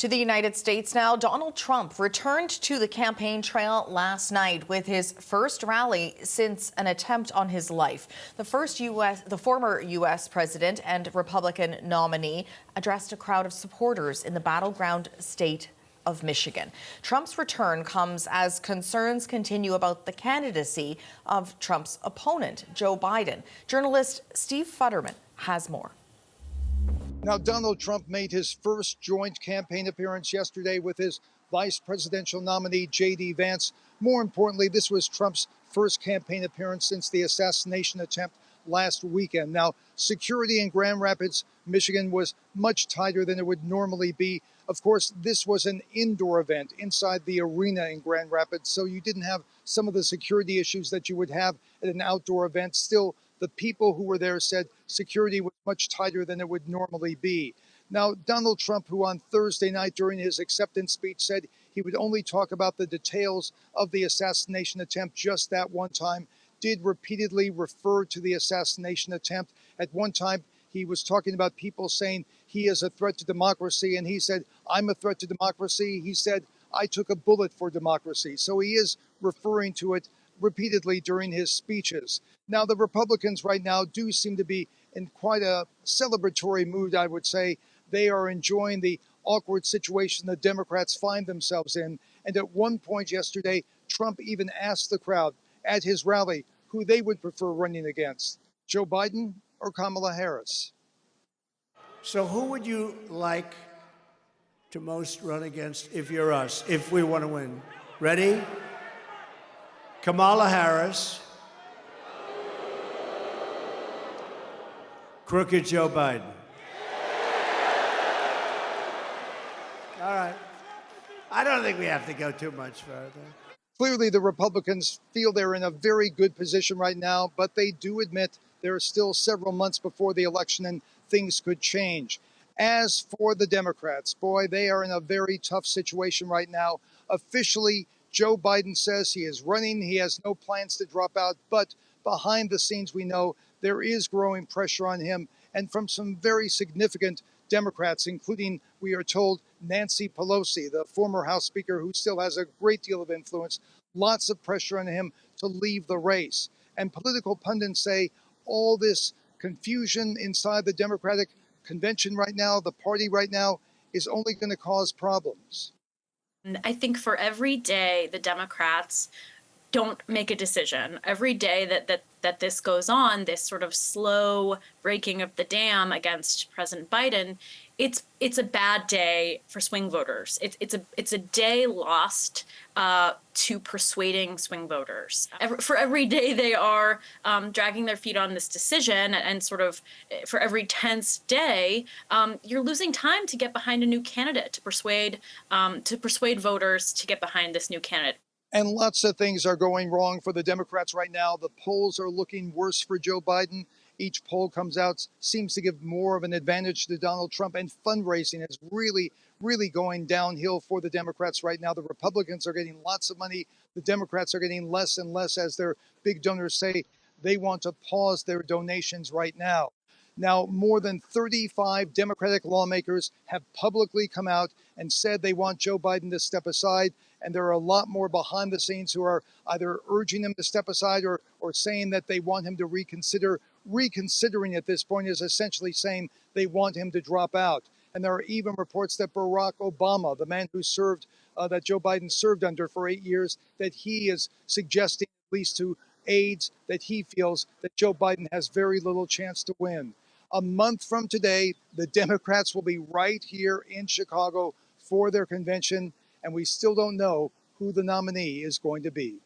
To the United States now, Donald Trump returned to the campaign trail last night with his first rally since an attempt on his life. The former U.S. president and Republican nominee addressed a crowd of supporters in the battleground state of Michigan. Trump's return comes as concerns continue about the candidacy of Trump's opponent, Joe Biden. Journalist Steve Futterman has more. Now, Donald Trump made his first joint campaign appearance yesterday with his vice presidential nominee, J.D. Vance. More importantly, this was Trump's first campaign appearance since the assassination attempt last weekend. Now, security in Grand Rapids, Michigan was much tighter than it would normally be. Of course, this was an indoor event inside the arena in Grand Rapids, so you didn't have some of the security issues that you would have at an outdoor event. Still, the people who were there said security was much tighter than it would normally be. Now, Donald Trump, who on Thursday night during his acceptance speech said he would only talk about the details of the assassination attempt just that one time, did repeatedly refer to the assassination attempt. At one time, he was talking about people saying he is a threat to democracy, and he said, I'm a threat to democracy. He said, I took a bullet for democracy. So he is referring to it repeatedly during his speeches. Now, the Republicans right now do seem to be in quite a celebratory mood, I would say. They are enjoying the awkward situation the Democrats find themselves in. And at one point yesterday, Trump even asked the crowd at his rally who they would prefer running against, Joe Biden or Kamala Harris. So who would you like to most run against if you're us, if we want to win? Ready? Kamala Harris, crooked Joe Biden. All right. I don't think we have to go too much further. Clearly, the Republicans feel they're in a very good position right now, but they do admit there are still several months before the election and things could change. As for the Democrats, boy, they are in a very tough situation right now. Officially, Joe Biden says he is running. He has no plans to drop out. But behind the scenes, we know there is growing pressure on him, and from some very significant Democrats, including, we are told, Nancy Pelosi, the former House Speaker who still has a great deal of influence. Lots of pressure on him to leave the race. And political pundits say all this confusion inside the Democratic convention right now, the party right now, is only going to cause problems. I think for every day the Democrats don't make a decision, every day that this goes on, this sort of slow breaking of the dam against President Biden, it's a bad day for swing voters. It's a day lost to persuading swing voters. For every day they are dragging their feet on this decision, and sort of for every tense day, you're losing time to get behind a new candidate, to persuade voters to get behind this new candidate. And lots of things are going wrong for the Democrats right now. The polls are looking worse for Joe Biden. Each poll comes out, seems to give more of an advantage to Donald Trump, and fundraising is really, really going downhill for the Democrats right now. The Republicans are getting lots of money. The Democrats are getting less and less as their big donors say they want to pause their donations right now. Now, more than 35 Democratic lawmakers have publicly come out and said they want Joe Biden to step aside. And there are a lot more behind the scenes who are either urging him to step aside or saying that they want him to reconsider. Reconsidering at this point is essentially saying they want him to drop out. And there are even reports that Barack Obama, the man who served, that Joe Biden served under for 8 years, that he is suggesting, at least to aides, that he feels that Joe Biden has very little chance to win. A month from today, the Democrats will be right here in Chicago for their convention, and we still don't know who the nominee is going to be.